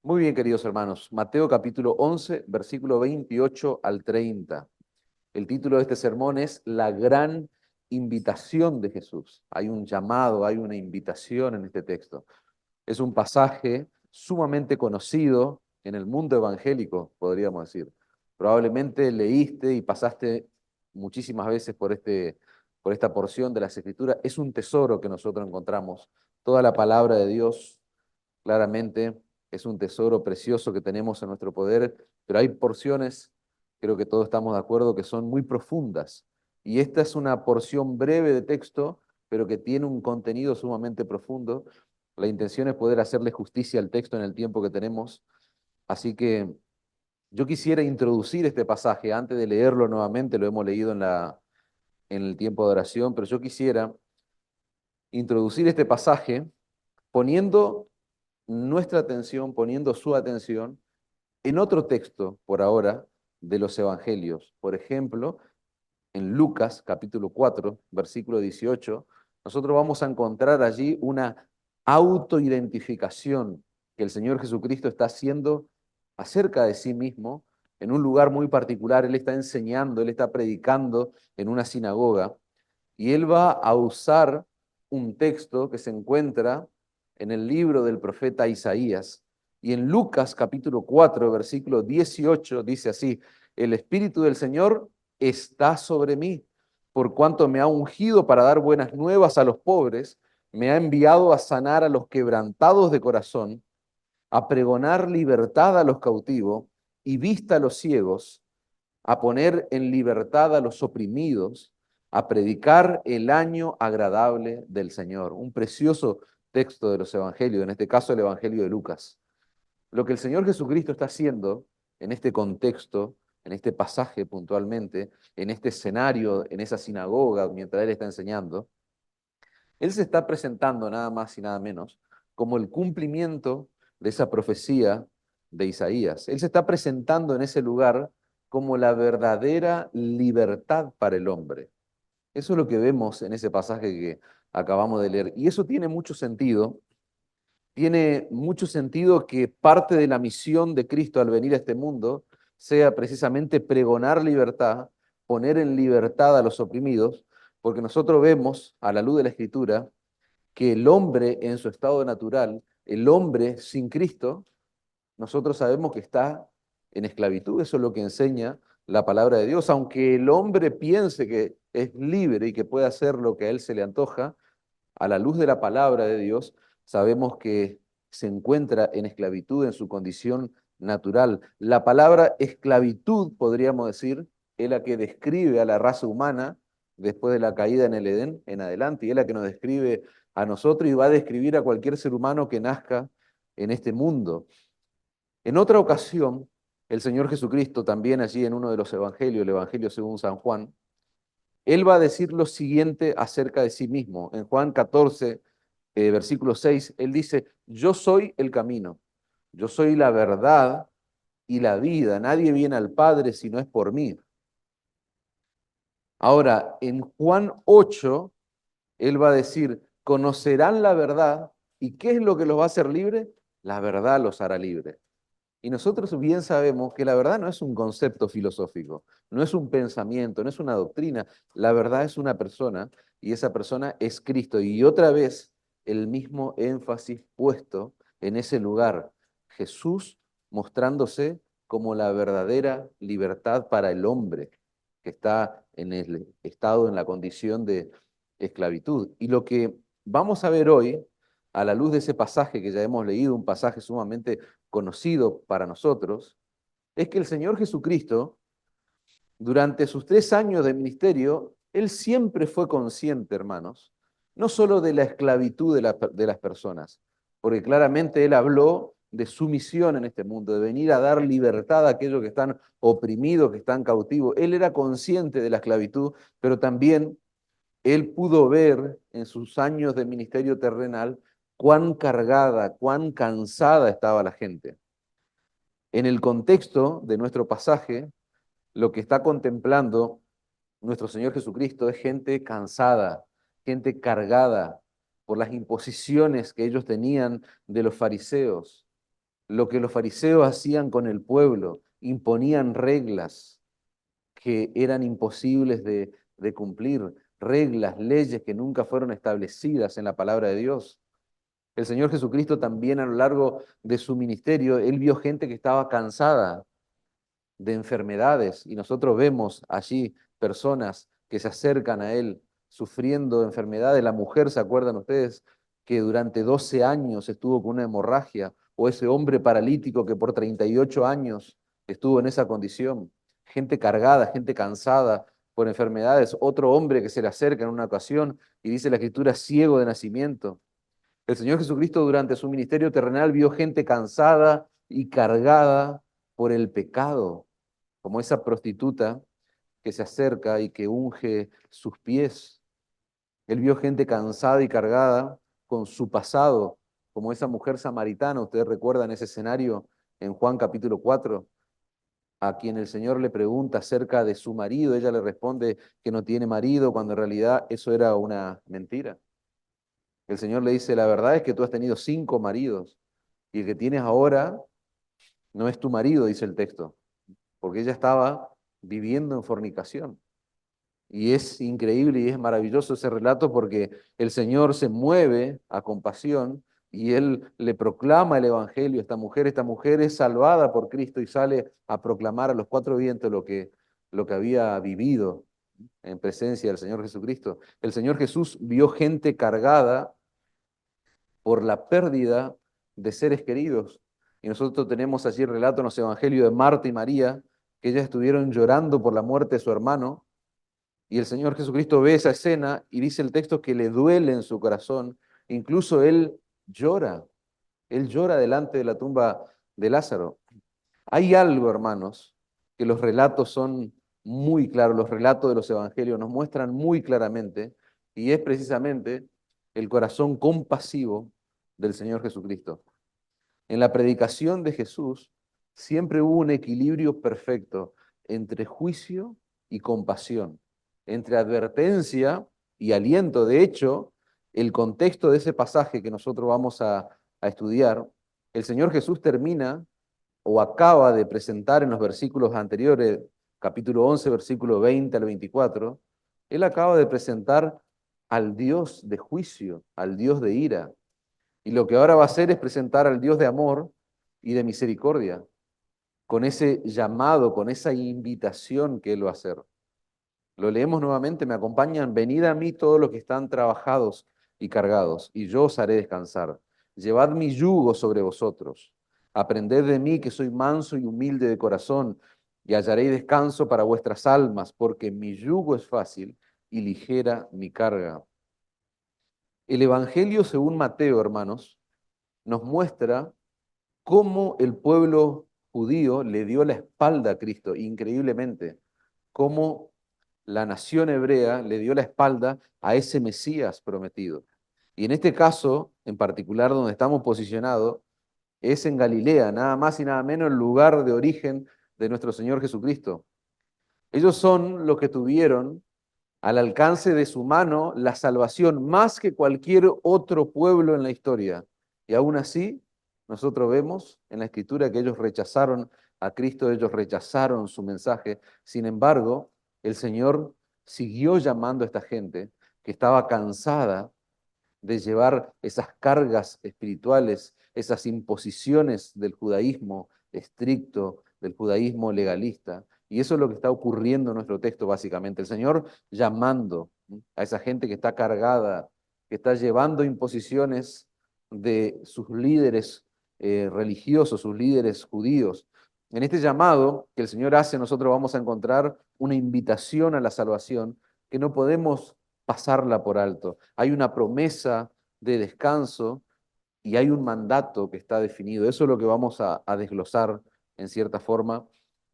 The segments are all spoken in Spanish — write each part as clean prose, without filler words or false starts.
Muy bien, queridos hermanos. Mateo capítulo 11, versículo 28 al 30. El título de este sermón es La gran invitación de Jesús. Hay un llamado, hay una invitación en este texto. Es un pasaje sumamente conocido en el mundo evangélico, podríamos decir. Probablemente leíste y pasaste muchísimas veces por esta porción de las Escrituras. Es un tesoro que nosotros encontramos. Toda la palabra de Dios claramente es un tesoro precioso que tenemos en nuestro poder, pero hay porciones, creo que todos estamos de acuerdo, que son muy profundas. Y esta es una porción breve de texto, pero que tiene un contenido sumamente profundo. La intención es poder hacerle justicia al texto en el tiempo que tenemos. Así que yo quisiera introducir este pasaje antes de leerlo nuevamente, lo hemos leído en el tiempo de oración, pero yo quisiera introducir este pasaje poniendo nuestra atención, poniendo su atención en otro texto por ahora de los evangelios. Por ejemplo, en Lucas capítulo 4, versículo 18, nosotros vamos a encontrar allí una autoidentificación que el Señor Jesucristo está haciendo acerca de sí mismo en un lugar muy particular. Él está enseñando, él está predicando en una sinagoga y él va a usar un texto que se encuentra en el libro del profeta Isaías. Y en Lucas capítulo 4, versículo 18 dice así: el Espíritu del Señor está sobre mí, por cuanto me ha ungido para dar buenas nuevas a los pobres, me ha enviado a sanar a los quebrantados de corazón, a pregonar libertad a los cautivos y vista a los ciegos, a poner en libertad a los oprimidos, a predicar el año agradable del Señor. Un precioso texto de los evangelios, en este caso el Evangelio de Lucas. Lo que el Señor Jesucristo está haciendo en este contexto, en este pasaje puntualmente, en este escenario, en esa sinagoga, mientras Él está enseñando, Él se está presentando nada más y nada menos como el cumplimiento de esa profecía de Isaías. Él se está presentando en ese lugar como la verdadera libertad para el hombre. Eso es lo que vemos en ese pasaje que acabamos de leer. Y eso tiene mucho sentido que parte de la misión de Cristo al venir a este mundo sea precisamente pregonar libertad, poner en libertad a los oprimidos, porque nosotros vemos a la luz de la Escritura que el hombre en su estado natural, el hombre sin Cristo, nosotros sabemos que está en esclavitud. Eso es lo que enseña la palabra de Dios. Aunque el hombre piense que es libre y que puede hacer lo que a él se le antoja, a la luz de la palabra de Dios, sabemos que se encuentra en esclavitud en su condición natural. La palabra esclavitud, podríamos decir, es la que describe a la raza humana después de la caída en el Edén en adelante, y es la que nos describe a nosotros y va a describir a cualquier ser humano que nazca en este mundo. En otra ocasión, el Señor Jesucristo, también allí en uno de los evangelios, el Evangelio según San Juan, él va a decir lo siguiente acerca de sí mismo. En Juan 14, versículo 6, él dice: yo soy el camino, yo soy la verdad y la vida. Nadie viene al Padre si no es por mí. Ahora, en Juan 8, él va a decir: conocerán la verdad. ¿Y qué es lo que los va a hacer libres? La verdad los hará libres. Y nosotros bien sabemos que la verdad no es un concepto filosófico, no es un pensamiento, no es una doctrina. La verdad es una persona y esa persona es Cristo. Y otra vez el mismo énfasis puesto en ese lugar. Jesús mostrándose como la verdadera libertad para el hombre que está en el estado, en la condición de esclavitud. Y lo que vamos a ver hoy, a la luz de ese pasaje que ya hemos leído, un pasaje sumamente conocido para nosotros, es que el Señor Jesucristo, durante sus 3 años de ministerio, Él siempre fue consciente, hermanos, no solo de la esclavitud de las personas, porque claramente Él habló de su misión en este mundo, de venir a dar libertad a aquellos que están oprimidos, que están cautivos. Él era consciente de la esclavitud, pero también Él pudo ver en sus años de ministerio terrenal cuán cargada, cuán cansada estaba la gente. En el contexto de nuestro pasaje, lo que está contemplando nuestro Señor Jesucristo es gente cansada, gente cargada por las imposiciones que ellos tenían de los fariseos. lo que los fariseos hacían con el pueblo, imponían reglas que eran imposibles de cumplir, reglas, leyes que nunca fueron establecidas en la palabra de Dios. El Señor Jesucristo también a lo largo de su ministerio, Él vio gente que estaba cansada de enfermedades y nosotros vemos allí personas que se acercan a Él sufriendo enfermedades. La mujer, ¿se acuerdan ustedes? Que durante 12 años estuvo con una hemorragia, o ese hombre paralítico que por 38 años estuvo en esa condición. Gente cargada, gente cansada por enfermedades. Otro hombre que se le acerca en una ocasión y dice la Escritura, ciego de nacimiento. El Señor Jesucristo durante su ministerio terrenal vio gente cansada y cargada por el pecado, como esa prostituta que se acerca y que unge sus pies. Él vio gente cansada y cargada con su pasado, como esa mujer samaritana. Ustedes recuerdan ese escenario en Juan capítulo 4, a quien el Señor le pregunta acerca de su marido. Ella le responde que no tiene marido, cuando en realidad eso era una mentira. El Señor le dice, la verdad es que tú has tenido 5 maridos y el que tienes ahora no es tu marido, dice el texto, porque ella estaba viviendo en fornicación. Y es increíble y es maravilloso ese relato porque el Señor se mueve a compasión y Él le proclama el Evangelio a esta mujer es salvada por Cristo y sale a proclamar a los 4 vientos lo que había vivido en presencia del Señor Jesucristo. El Señor Jesús vio gente cargada por la pérdida de seres queridos. Y nosotros tenemos allí el relato en los evangelios de Marta y María, que ellas estuvieron llorando por la muerte de su hermano, y el Señor Jesucristo ve esa escena y dice el texto que le duele en su corazón, incluso él llora delante de la tumba de Lázaro. Hay algo, hermanos, que los relatos son muy claros, los relatos de los evangelios nos muestran muy claramente, y es precisamente el corazón compasivo del Señor Jesucristo. En la predicación de Jesús siempre hubo un equilibrio perfecto entre juicio y compasión, entre advertencia y aliento. De hecho, el contexto de ese pasaje que nosotros vamos a estudiar, el Señor Jesús termina o acaba de presentar en los versículos anteriores, capítulo 11, versículo 20 al 24, Él acaba de presentar al Dios de juicio, al Dios de ira. Y lo que ahora va a hacer es presentar al Dios de amor y de misericordia, con ese llamado, con esa invitación que Él va a hacer. Lo leemos nuevamente, me acompañan, venid a mí todos los que están trabajados y cargados, y yo os haré descansar. Llevad mi yugo sobre vosotros. Aprended de mí que soy manso y humilde de corazón, y hallaréis descanso para vuestras almas, porque mi yugo es fácil y ligera mi carga. El Evangelio según Mateo, hermanos, nos muestra cómo el pueblo judío le dio la espalda a Cristo, increíblemente, cómo la nación hebrea le dio la espalda a ese Mesías prometido. Y en este caso, en particular, donde estamos posicionados, es en Galilea, nada más y nada menos el lugar de origen de nuestro Señor Jesucristo. Ellos son los que tuvieron al alcance de su mano la salvación más que cualquier otro pueblo en la historia. Y aún así, nosotros vemos en la Escritura que ellos rechazaron a Cristo, ellos rechazaron su mensaje. Sin embargo, el Señor siguió llamando a esta gente que estaba cansada de llevar esas cargas espirituales, esas imposiciones del judaísmo estricto, del judaísmo legalista. Y eso es lo que está ocurriendo en nuestro texto básicamente. El Señor llamando a esa gente que está cargada, que está llevando imposiciones de sus líderes religiosos, sus líderes judíos. En este llamado que el Señor hace, nosotros vamos a encontrar una invitación a la salvación que no podemos pasarla por alto. Hay una promesa de descanso y hay un mandato que está definido. Eso es lo que vamos a desglosar en cierta forma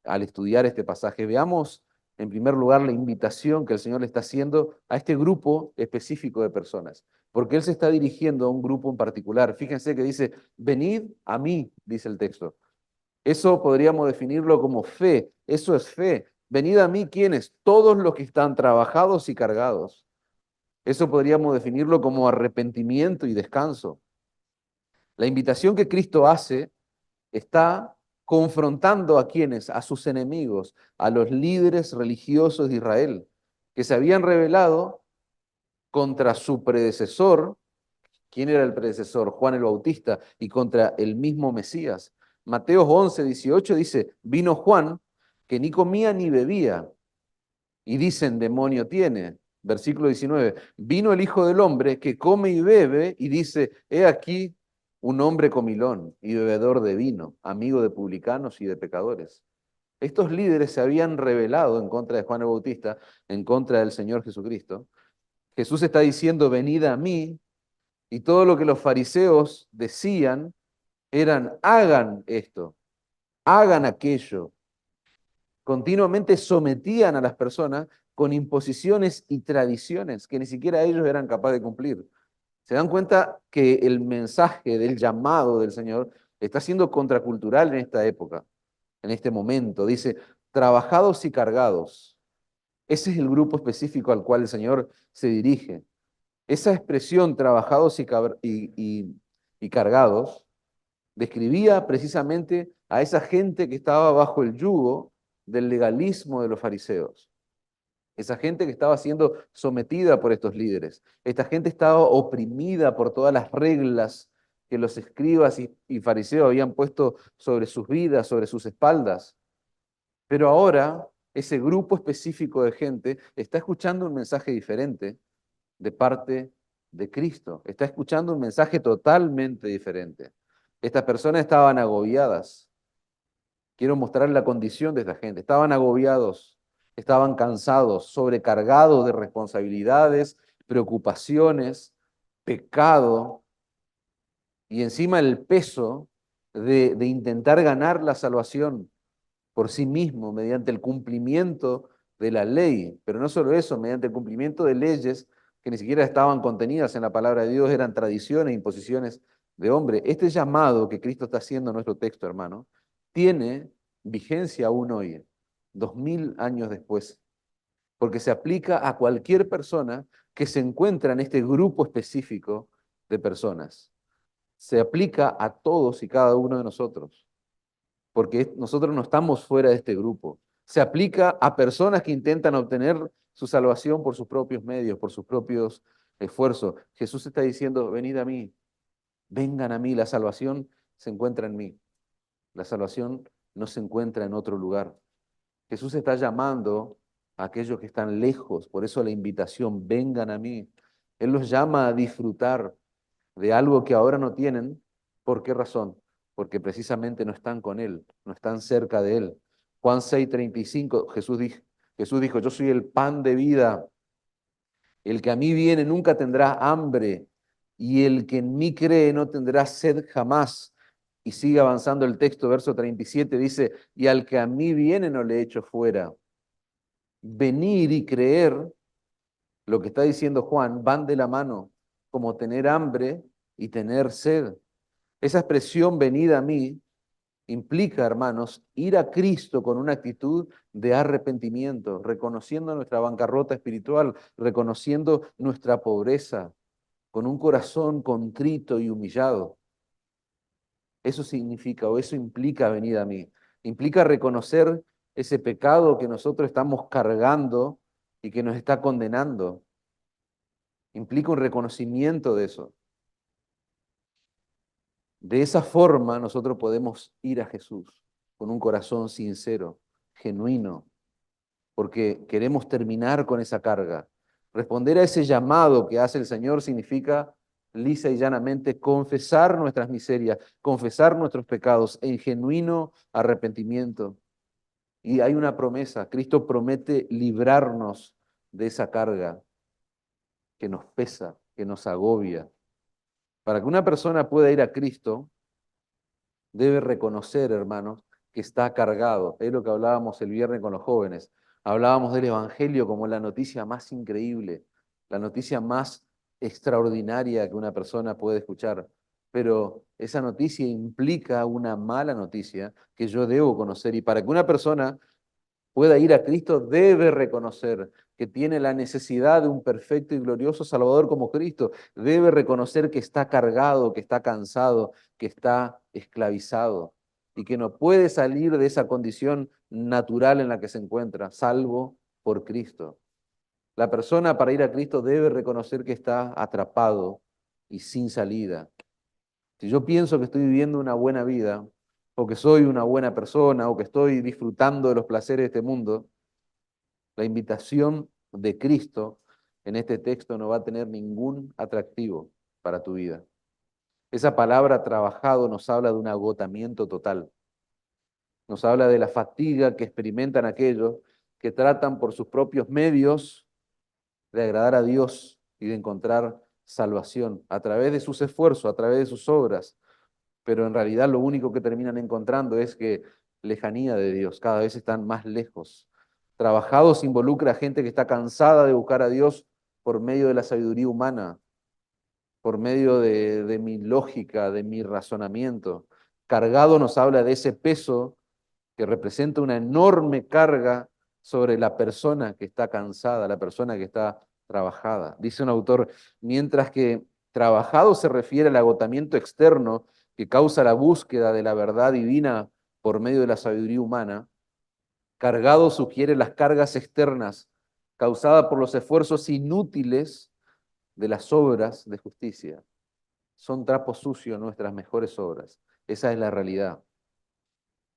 al estudiar este pasaje. Veamos en primer lugar la invitación que el Señor le está haciendo a este grupo específico de personas, porque Él se está dirigiendo a un grupo en particular. Fíjense que dice, venid a mí, dice el texto. Eso podríamos definirlo como fe, eso es fe. Venid a mí, ¿quiénes? Todos los que están trabajados y cargados. Eso podríamos definirlo como arrepentimiento y descanso. La invitación que Cristo hace está confrontando a quienes, a sus enemigos, a los líderes religiosos de Israel, que se habían rebelado contra su predecesor. ¿Quién era el predecesor? Juan el Bautista, y contra el mismo Mesías. Mateo 11:18 dice, vino Juan, que ni comía ni bebía, y dicen, demonio tiene. Versículo 19, vino el Hijo del Hombre que come y bebe, y dice, he aquí un hombre comilón y bebedor de vino, amigo de publicanos y de pecadores. Estos líderes se habían rebelado en contra de Juan el Bautista, en contra del Señor Jesucristo. Jesús está diciendo, venid a mí, y todo lo que los fariseos decían eran, hagan esto, hagan aquello. Continuamente sometían a las personas con imposiciones y tradiciones que ni siquiera ellos eran capaces de cumplir. Se dan cuenta que el mensaje del llamado del Señor está siendo contracultural en esta época, en este momento. Dice, trabajados y cargados. Ese es el grupo específico al cual el Señor se dirige. Esa expresión, trabajados y cargados, describía precisamente a esa gente que estaba bajo el yugo del legalismo de los fariseos. Esa gente que estaba siendo sometida por estos líderes. Esta gente estaba oprimida por todas las reglas que los escribas y fariseos habían puesto sobre sus vidas, sobre sus espaldas. Pero ahora ese grupo específico de gente está escuchando un mensaje diferente de parte de Cristo. Está escuchando un mensaje totalmente diferente. Estas personas estaban agobiadas. Quiero mostrar la condición de esta gente. Estaban agobiados, estaban cansados, sobrecargados de responsabilidades, preocupaciones, pecado y encima el peso de intentar ganar la salvación por sí mismo mediante el cumplimiento de la ley. Pero no solo eso, mediante el cumplimiento de leyes que ni siquiera estaban contenidas en la palabra de Dios, eran tradiciones e imposiciones de hombre. Este llamado que Cristo está haciendo en nuestro texto, hermano, tiene vigencia aún hoy, 2000 años después, porque se aplica a cualquier persona que se encuentra en este grupo específico de personas. Se aplica a todos y cada uno de nosotros, porque nosotros no estamos fuera de este grupo. Se aplica a personas que intentan obtener su salvación por sus propios medios, por sus propios esfuerzos. Jesús está diciendo, venid a mí, vengan a mí, la salvación se encuentra en mí. La salvación no se encuentra en otro lugar. Jesús está llamando a aquellos que están lejos, por eso la invitación, vengan a mí. Él los llama a disfrutar de algo que ahora no tienen. ¿Por qué razón? Porque precisamente no están con Él, no están cerca de Él. Juan 6:35, Jesús dijo, yo soy el pan de vida, el que a mí viene nunca tendrá hambre, y el que en mí cree no tendrá sed jamás. Y sigue avanzando el texto, verso 37, dice, y al que a mí viene no le echo fuera. Venir y creer, lo que está diciendo Juan, van de la mano, como tener hambre y tener sed. Esa expresión venida a mí implica, hermanos, ir a Cristo con una actitud de arrepentimiento, reconociendo nuestra bancarrota espiritual, reconociendo nuestra pobreza, con un corazón contrito y humillado. Eso significa o eso implica venir a mí. Implica reconocer ese pecado que nosotros estamos cargando y que nos está condenando. Implica un reconocimiento de eso. De esa forma nosotros podemos ir a Jesús con un corazón sincero, genuino, porque queremos terminar con esa carga. Responder a ese llamado que hace el Señor significa lisa y llanamente confesar nuestras miserias, confesar nuestros pecados en genuino arrepentimiento. Y hay una promesa, Cristo promete librarnos de esa carga que nos pesa, que nos agobia. Para que una persona pueda ir a Cristo, debe reconocer, hermanos, que está cargado. Es lo que hablábamos el viernes con los jóvenes. Hablábamos del Evangelio como la noticia más increíble, la noticia más extraordinaria que una persona puede escuchar. Pero esa noticia implica una mala noticia que yo debo conocer. Y para que una persona pueda ir a Cristo, debe reconocer que tiene la necesidad de un perfecto y glorioso Salvador como Cristo. Debe reconocer que está cargado, que está cansado, que está esclavizado. y que no puede salir de esa condición natural en la que se encuentra, salvo por Cristo. La persona para ir a Cristo debe reconocer que está atrapado y sin salida. Si yo pienso que estoy viviendo una buena vida, o que soy una buena persona, o que estoy disfrutando de los placeres de este mundo, la invitación de Cristo en este texto no va a tener ningún atractivo para tu vida. Esa palabra trabajado nos habla de un agotamiento total. Nos habla de la fatiga que experimentan aquellos que tratan por sus propios medios de agradar a Dios y de encontrar salvación a través de sus esfuerzos, a través de sus obras, pero en realidad lo único que terminan encontrando es que lejanía de Dios, cada vez están más lejos. Trabajados involucra a gente que está cansada de buscar a Dios por medio de la sabiduría humana, por medio de mi lógica, de mi razonamiento. Cargado nos habla de ese peso que representa una enorme carga sobre la persona que está cansada, la persona que está trabajada. Dice un autor, mientras que trabajado se refiere al agotamiento externo que causa la búsqueda de la verdad divina por medio de la sabiduría humana, cargado sugiere las cargas externas causadas por los esfuerzos inútiles de las obras de justicia. Son trapos sucios nuestras mejores obras. Esa es la realidad.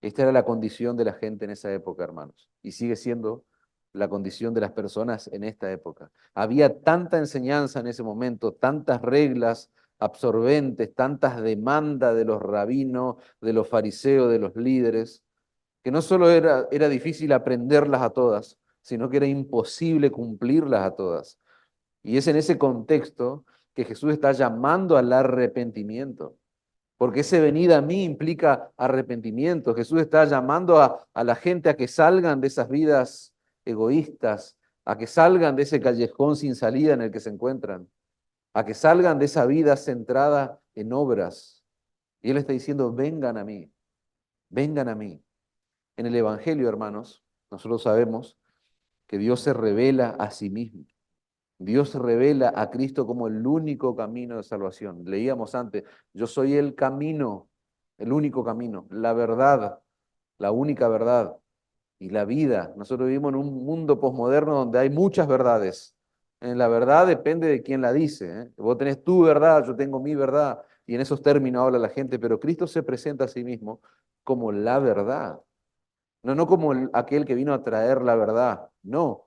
Esta era la condición de la gente en esa época, hermanos, y sigue siendo la condición de las personas en esta época. Había tanta enseñanza en ese momento, tantas reglas absorbentes, tantas demandas de los rabinos, de los fariseos, de los líderes, que no solo era difícil aprenderlas a todas, sino que era imposible cumplirlas a todas. Y es en ese contexto que Jesús está llamando al arrepentimiento. Porque ese venida a mí implica arrepentimiento. Jesús está llamando a la gente a que salgan de esas vidas egoístas, a que salgan de ese callejón sin salida en el que se encuentran, a que salgan de esa vida centrada en obras. Y Él está diciendo, vengan a mí, vengan a mí. En el Evangelio, hermanos, nosotros sabemos que Dios se revela a sí mismo. Dios revela a Cristo como el único camino de salvación. Leíamos antes, yo soy el camino, el único camino, la verdad, la única verdad y la vida. Nosotros vivimos en un mundo posmoderno donde hay muchas verdades. En la verdad depende de quién la dice, ¿eh? Vos tenés tu verdad, yo tengo mi verdad, y en esos términos habla la gente, pero Cristo se presenta a sí mismo como la verdad. No como aquel que vino a traer la verdad, no,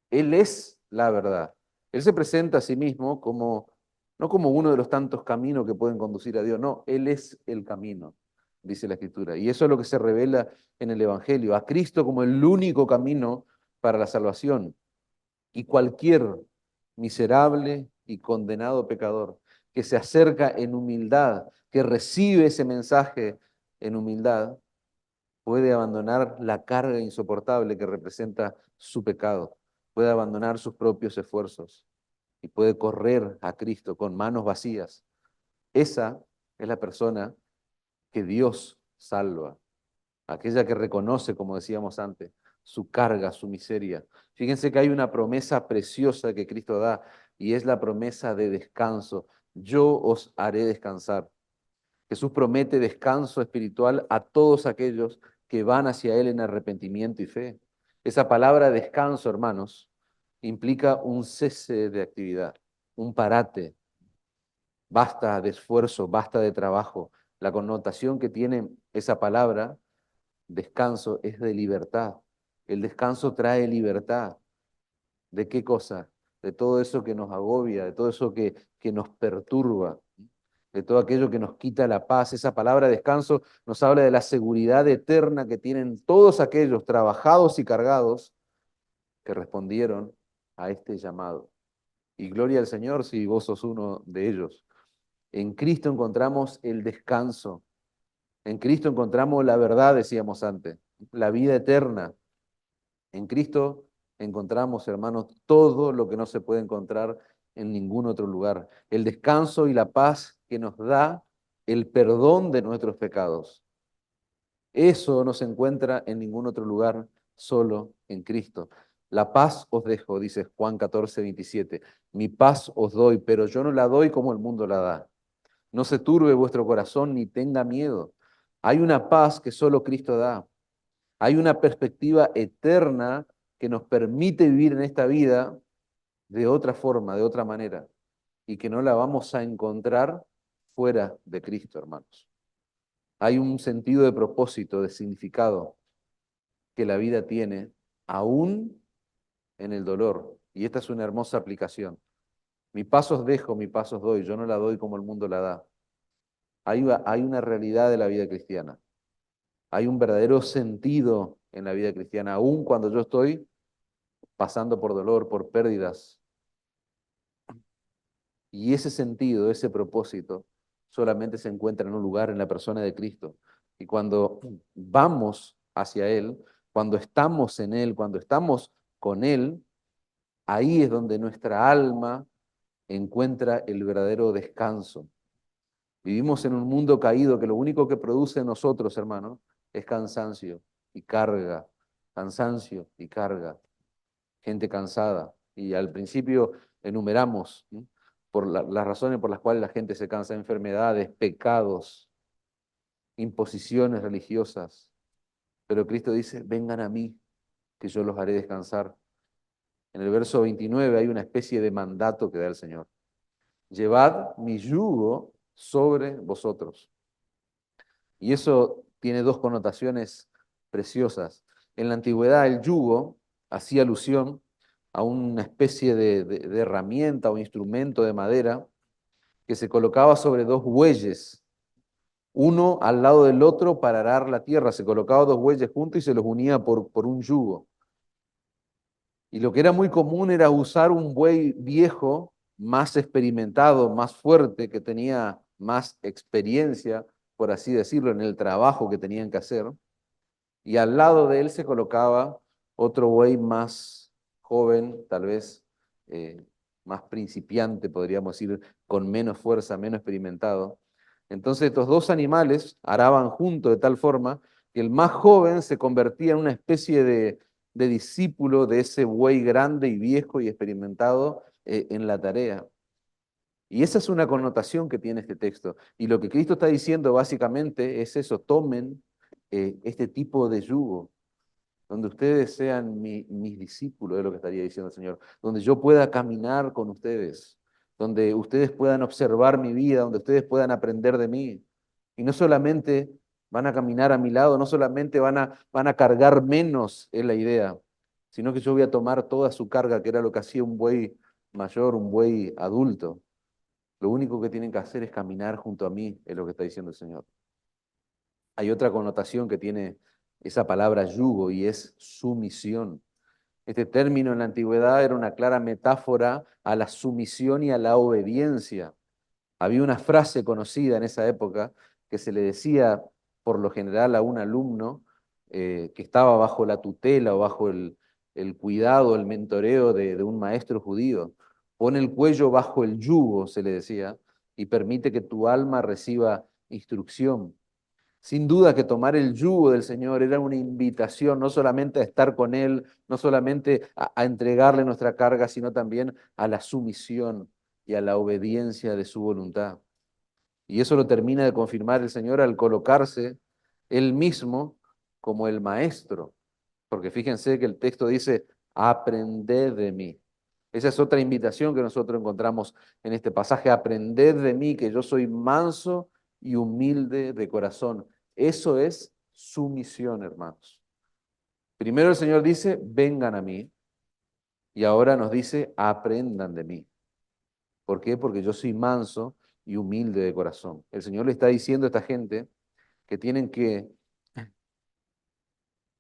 Él es la verdad. Él se presenta a sí mismo como, no como uno de los tantos caminos que pueden conducir a Dios, no, Él es el camino, dice la Escritura. Y eso es lo que se revela en el Evangelio, a Cristo como el único camino para la salvación. Y cualquier miserable y condenado pecador que se acerca en humildad, que recibe ese mensaje en humildad, puede abandonar la carga insoportable que representa su pecado, puede abandonar sus propios esfuerzos y puede correr a Cristo con manos vacías. Esa es la persona que Dios salva, aquella que reconoce, como decíamos antes, su carga, su miseria. Fíjense que hay una promesa preciosa que Cristo da y es la promesa de descanso. Yo os haré descansar. Jesús promete descanso espiritual a todos aquellos que van hacia Él en arrepentimiento y fe. Esa palabra descanso, hermanos, implica un cese de actividad, un parate. Basta de esfuerzo, basta de trabajo. La connotación que tiene esa palabra, descanso, es de libertad. El descanso trae libertad. ¿De qué cosa? De todo eso que nos agobia, de todo eso que nos perturba, de todo aquello que nos quita la paz. Esa palabra descanso nos habla de la seguridad eterna que tienen todos aquellos trabajados y cargados que respondieron a este llamado. Y gloria al Señor si vos sos uno de ellos. En Cristo encontramos el descanso. En Cristo encontramos la verdad, decíamos antes, la vida eterna. En Cristo encontramos, hermanos, todo lo que no se puede encontrar en ningún otro lugar. El descanso y la paz que nos da el perdón de nuestros pecados. Eso no se encuentra en ningún otro lugar, solo en Cristo. La paz os dejo, dice Juan 14:27. Mi paz os doy, pero yo no la doy como el mundo la da. No se turbe vuestro corazón ni tenga miedo. Hay una paz que solo Cristo da. Hay una perspectiva eterna que nos permite vivir en esta vida de otra forma, de otra manera, y que no la vamos a encontrar fuera de Cristo, hermanos. Hay un sentido de propósito, de significado que la vida tiene, aún en el dolor. Y esta es una hermosa aplicación. Mi paz os dejo, mi paz os doy, yo no la doy como el mundo la da. Hay una realidad de la vida cristiana. Hay un verdadero sentido en la vida cristiana, aun cuando yo estoy pasando por dolor, por pérdidas. Y ese sentido, ese propósito, solamente se encuentra en un lugar, en la persona de Cristo. Y cuando vamos hacia Él, cuando estamos en Él, cuando estamos con Él, ahí es donde nuestra alma encuentra el verdadero descanso. Vivimos en un mundo caído que lo único que produce en nosotros, hermanos, es cansancio y carga, cansancio y carga, gente cansada. Y al principio enumeramos, ¿sí?, por las razones por las cuales la gente se cansa: enfermedades, pecados, imposiciones religiosas. Pero Cristo dice: vengan a mí, que yo los haré descansar. En el verso 29 hay una especie de mandato que da el Señor: llevad mi yugo sobre vosotros. Y eso tiene dos connotaciones preciosas. En la antigüedad el yugo hacía alusión a una especie de herramienta o instrumento de madera que se colocaba sobre dos bueyes, uno al lado del otro para arar la tierra. Se colocaba dos bueyes juntos y se los unía por un yugo. Y lo que era muy común era usar un buey viejo, más experimentado, más fuerte, que tenía más experiencia, por así decirlo, en el trabajo que tenían que hacer. Y al lado de él se colocaba otro buey más joven, tal vez más principiante, podríamos decir, con menos fuerza, menos experimentado. Entonces estos dos animales araban juntos de tal forma que el más joven se convertía en una especie de discípulo de ese buey grande y viejo y experimentado en la tarea. Y esa es una connotación que tiene este texto. Y lo que Cristo está diciendo básicamente es eso: tomen este tipo de yugo, donde ustedes sean mis discípulos, es lo que estaría diciendo el Señor, donde yo pueda caminar con ustedes, donde ustedes puedan observar mi vida, donde ustedes puedan aprender de mí. Y no solamente van a caminar a mi lado, no solamente van a cargar menos, es la idea, sino que yo voy a tomar toda su carga, que era lo que hacía un buey mayor, un buey adulto. Lo único que tienen que hacer es caminar junto a mí, es lo que está diciendo el Señor. Hay otra connotación que tiene esa palabra yugo y es sumisión. Este término en la antigüedad era una clara metáfora a la sumisión y a la obediencia. Había una frase conocida en esa época que se le decía por lo general a un alumno que estaba bajo la tutela o bajo el cuidado, el mentoreo de un maestro judío. Pon el cuello bajo el yugo, se le decía, y permite que tu alma reciba instrucción. Sin duda que tomar el yugo del Señor era una invitación no solamente a estar con Él, no solamente a entregarle nuestra carga, sino también a la sumisión y a la obediencia de su voluntad. Y eso lo termina de confirmar el Señor al colocarse Él mismo como el Maestro. Porque fíjense que el texto dice: aprended de mí. Esa es otra invitación que nosotros encontramos en este pasaje: aprended de mí, que yo soy manso y humilde de corazón. Eso es sumisión, hermanos. Primero el Señor dice: vengan a mí, y ahora nos dice: aprendan de mí. ¿Por qué? Porque yo soy manso y humilde de corazón. El Señor le está diciendo a esta gente que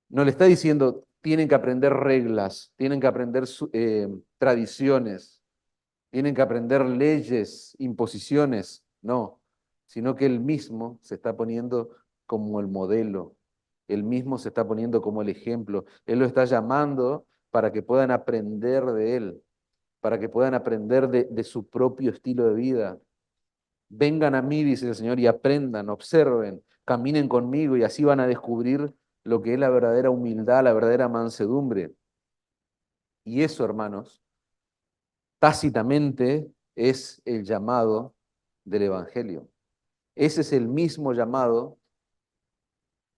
no le está diciendo tienen que aprender reglas, tienen que aprender tradiciones, tienen que aprender leyes, imposiciones, no, sino que Él mismo se está poniendo como el modelo, Él mismo se está poniendo como el ejemplo, Él lo está llamando para que puedan aprender de Él, para que puedan aprender de su propio estilo de vida. Vengan a mí, dice el Señor, y aprendan, observen, caminen conmigo y así van a descubrir lo que es la verdadera humildad, la verdadera mansedumbre. Y eso, hermanos, tácitamente es el llamado del Evangelio. Ese es el mismo llamado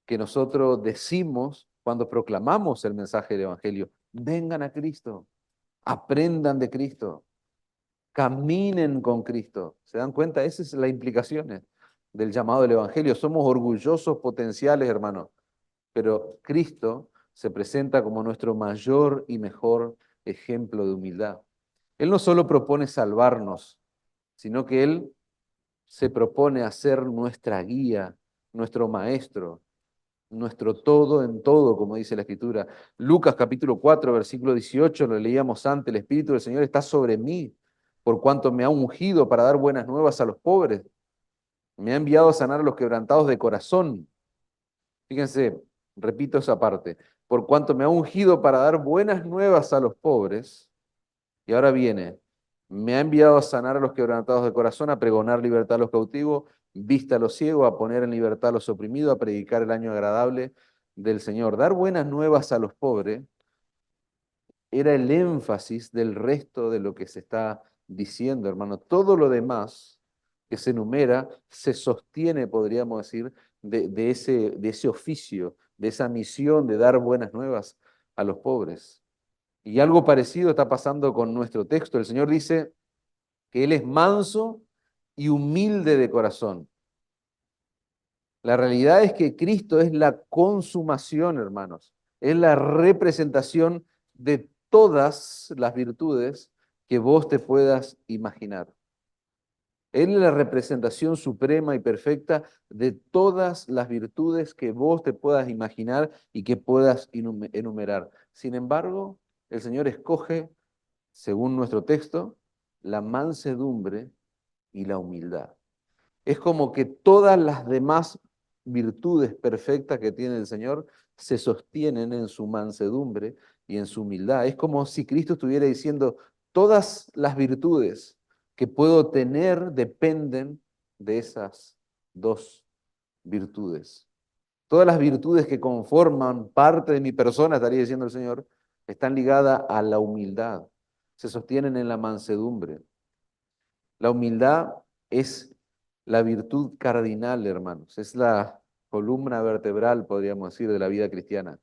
que nosotros decimos cuando proclamamos el mensaje del Evangelio. Vengan a Cristo, aprendan de Cristo, caminen con Cristo. ¿Se dan cuenta? Esa es la implicación del llamado del Evangelio. Somos orgullosos potenciales, hermanos, pero Cristo se presenta como nuestro mayor y mejor ejemplo de humildad. Él no solo propone salvarnos, sino que Él se propone hacer nuestra guía, nuestro maestro, nuestro todo en todo, como dice la Escritura. Lucas capítulo 4, versículo 18, lo leíamos antes, el Espíritu del Señor está sobre mí, por cuanto me ha ungido para dar buenas nuevas a los pobres, me ha enviado a sanar a los quebrantados de corazón. Fíjense, repito esa parte, por cuanto me ha ungido para dar buenas nuevas a los pobres, y ahora viene, me ha enviado a sanar a los quebrantados de corazón, a pregonar libertad a los cautivos, vista a los ciegos, a poner en libertad a los oprimidos, a predicar el año agradable del Señor. Dar buenas nuevas a los pobres era el énfasis del resto de lo que se está diciendo, hermano. Todo lo demás que se enumera se sostiene, podríamos decir, de ese oficio, de esa misión de dar buenas nuevas a los pobres. Y algo parecido está pasando con nuestro texto. El Señor dice que Él es manso y humilde de corazón. La realidad es que Cristo es la consumación, hermanos. Es la representación de todas las virtudes que vos te puedas imaginar. Él es la representación suprema y perfecta de todas las virtudes que vos te puedas imaginar y que puedas enumerar. Sin embargo, el Señor escoge, según nuestro texto, la mansedumbre y la humildad. Es como que todas las demás virtudes perfectas que tiene el Señor se sostienen en su mansedumbre y en su humildad. Es como si Cristo estuviera diciendo, todas las virtudes que puedo tener dependen de esas dos virtudes. Todas las virtudes que conforman parte de mi persona, estaría diciendo el Señor, están ligadas a la humildad, se sostienen en la mansedumbre. La humildad es la virtud cardinal, hermanos, es la columna vertebral, podríamos decir, de la vida cristiana.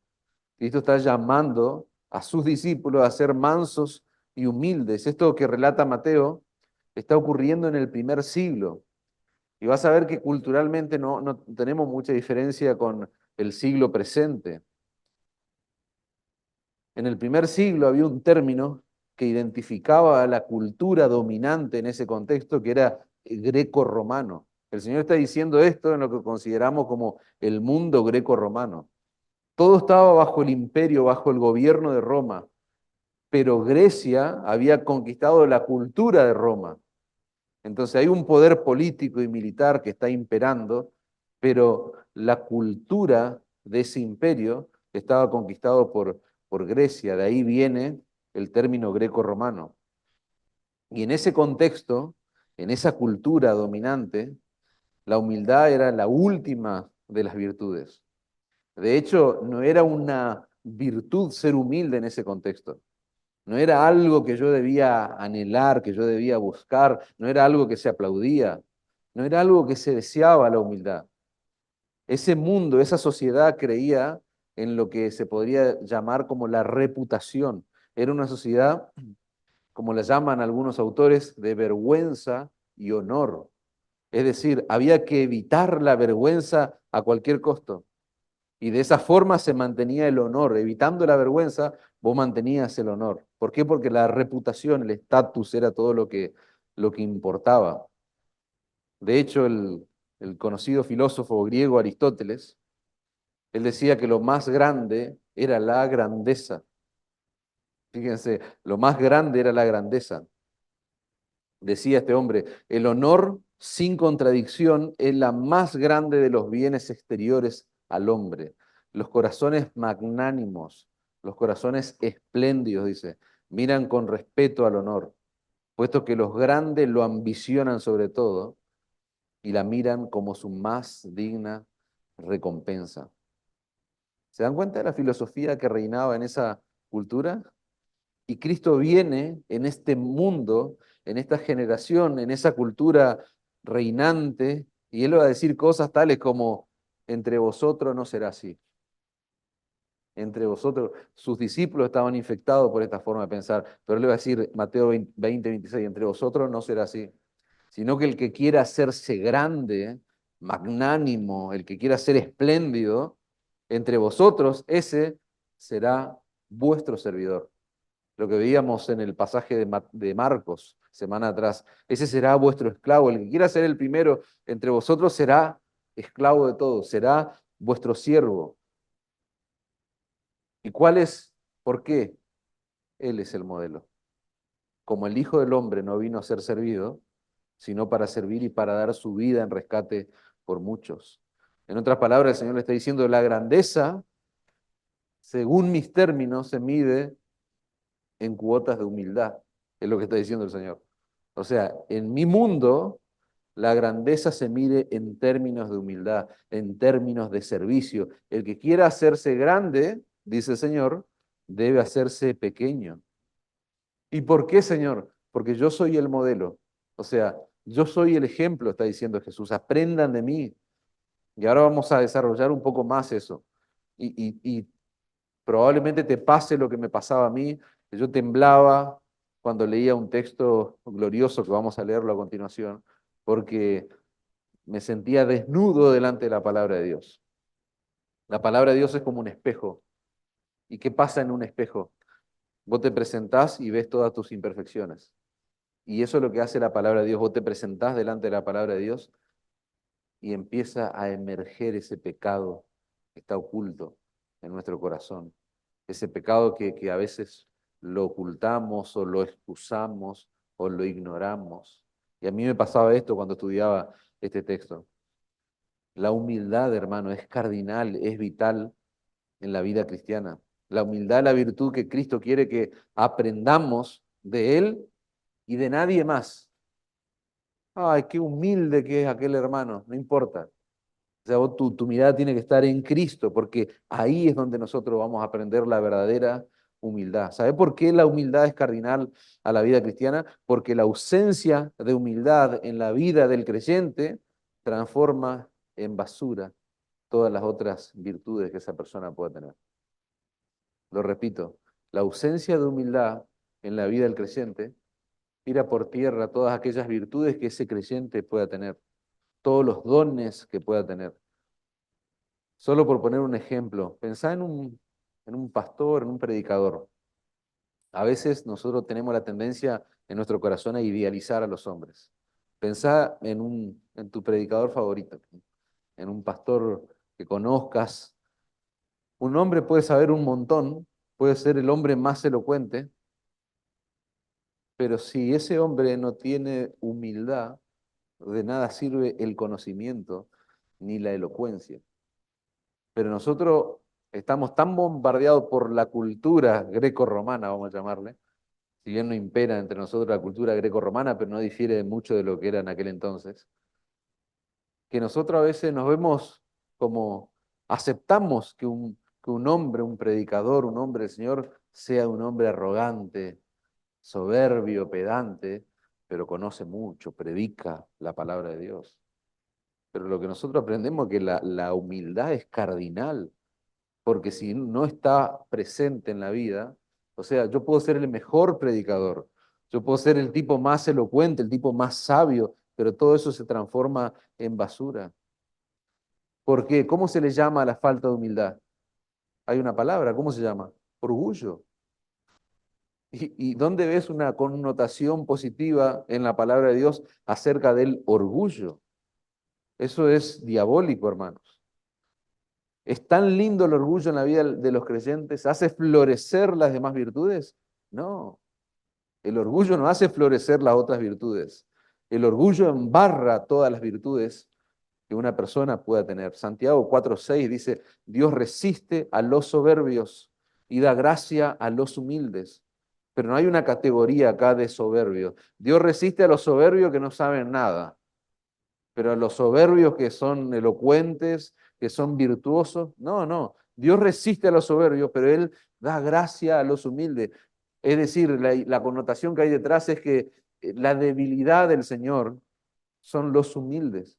Cristo está llamando a sus discípulos a ser mansos y humildes. Esto que relata Mateo está ocurriendo en el primer siglo. Y vas a ver que culturalmente no tenemos mucha diferencia con el siglo presente. En el primer siglo había un término que identificaba a la cultura dominante en ese contexto, que era greco-romano. El Señor está diciendo esto en lo que consideramos como el mundo greco-romano. Todo estaba bajo el imperio, bajo el gobierno de Roma, pero Grecia había conquistado la cultura de Roma. Entonces hay un poder político y militar que está imperando, pero la cultura de ese imperio estaba conquistado por Grecia. De ahí viene el término greco-romano. Y en ese contexto, en esa cultura dominante, la humildad era la última de las virtudes. De hecho, no era una virtud ser humilde en ese contexto. No era algo que yo debía anhelar, que yo debía buscar, no era algo que se aplaudía, no era algo que se deseaba la humildad. Ese mundo, esa sociedad creía en lo que se podría llamar como la reputación. Era una sociedad, como la llaman algunos autores, de vergüenza y honor. Es decir, había que evitar la vergüenza a cualquier costo. Y de esa forma se mantenía el honor. Evitando la vergüenza, vos mantenías el honor. ¿Por qué? Porque la reputación, el estatus era todo lo que importaba. De hecho, el conocido filósofo griego Aristóteles, él decía que lo más grande era la grandeza. Fíjense, lo más grande era la grandeza. Decía este hombre, el honor sin contradicción es la más grande de los bienes exteriores al hombre. Los corazones magnánimos, los corazones espléndidos, dice, miran con respeto al honor, puesto que los grandes lo ambicionan sobre todo y la miran como su más digna recompensa. ¿Se dan cuenta de la filosofía que reinaba en esa cultura? Y Cristo viene en este mundo, en esta generación, en esa cultura reinante, y Él va a decir cosas tales como, entre vosotros no será así. Entre vosotros, sus discípulos estaban infectados por esta forma de pensar, pero le va a decir Mateo 20, 26, entre vosotros no será así, sino que el que quiera hacerse grande, magnánimo, el que quiera ser espléndido, entre vosotros, ese será vuestro servidor. Lo que veíamos en el pasaje de Marcos, semana atrás, ese será vuestro esclavo. El que quiera ser el primero entre vosotros será esclavo de todos, será vuestro siervo. ¿Y cuál es? ¿Por qué? Él es el modelo. Como el Hijo del Hombre no vino a ser servido, sino para servir y para dar su vida en rescate por muchos. En otras palabras, el Señor le está diciendo, la grandeza, según mis términos, se mide en cuotas de humildad, es lo que está diciendo el Señor. O sea, en mi mundo, la grandeza se mide en términos de humildad, en términos de servicio. El que quiera hacerse grande, dice el Señor, debe hacerse pequeño. ¿Y por qué, Señor? Porque yo soy el modelo. O sea, yo soy el ejemplo, está diciendo Jesús. Aprendan de mí. Y ahora vamos a desarrollar un poco más eso. Y probablemente te pase lo que me pasaba a mí, que yo temblaba cuando leía un texto glorioso que vamos a leerlo a continuación, porque me sentía desnudo delante de la palabra de Dios. La palabra de Dios es como un espejo. ¿Y qué pasa en un espejo? Vos te presentás y ves todas tus imperfecciones. Y eso es lo que hace la palabra de Dios. Vos te presentás delante de la palabra de Dios y empieza a emerger ese pecado que está oculto en nuestro corazón. Ese pecado que a veces lo ocultamos o lo excusamos o lo ignoramos. Y a mí me pasaba esto cuando estudiaba este texto. La humildad, hermano, es cardinal, es vital en la vida cristiana. La humildad es la virtud que Cristo quiere que aprendamos de Él y de nadie más. Ay, qué humilde que es aquel hermano, no importa. O sea, tu mirada tiene que estar en Cristo, porque ahí es donde nosotros vamos a aprender la verdadera humildad. ¿Sabe por qué la humildad es cardinal a la vida cristiana? Porque la ausencia de humildad en la vida del creyente transforma en basura todas las otras virtudes que esa persona pueda tener. Lo repito, la ausencia de humildad en la vida del creyente tira por tierra todas aquellas virtudes que ese creyente pueda tener, todos los dones que pueda tener. Solo por poner un ejemplo, pensá en un pastor, en un predicador. A veces nosotros tenemos la tendencia en nuestro corazón a idealizar a los hombres. Pensá en tu predicador favorito, en un pastor que conozcas. Un hombre puede saber un montón, puede ser el hombre más elocuente, pero si ese hombre no tiene humildad, de nada sirve el conocimiento ni la elocuencia. Pero nosotros estamos tan bombardeados por la cultura greco-romana, vamos a llamarle, si bien no impera entre nosotros la cultura greco-romana, pero no difiere mucho de lo que era en aquel entonces, que nosotros a veces nos vemos como aceptamos que un hombre, un predicador, un hombre del Señor, sea un hombre arrogante, soberbio, pedante, pero conoce mucho, predica la palabra de Dios. Pero lo que nosotros aprendemos es que la humildad es cardinal, porque si no está presente en la vida, o sea, yo puedo ser el mejor predicador, yo puedo ser el tipo más elocuente, el tipo más sabio, pero todo eso se transforma en basura. ¿Por qué? ¿Cómo se le llama a la falta de humildad? Hay una palabra, ¿cómo se llama? Orgullo. ¿Y dónde ves una connotación positiva en la palabra de Dios acerca del orgullo? Eso es diabólico, hermanos. ¿Es tan lindo el orgullo en la vida de los creyentes? ¿Hace florecer las demás virtudes? No, el orgullo no hace florecer las otras virtudes. El orgullo embarra todas las virtudes que una persona pueda tener. Santiago 4:6 dice, Dios resiste a los soberbios y da gracia a los humildes. Pero no hay una categoría acá de soberbios. Dios resiste a los soberbios que no saben nada, pero a los soberbios que son elocuentes, que son virtuosos, no, no. Dios resiste a los soberbios, pero Él da gracia a los humildes. Es decir, la connotación que hay detrás es que la debilidad del Señor son los humildes.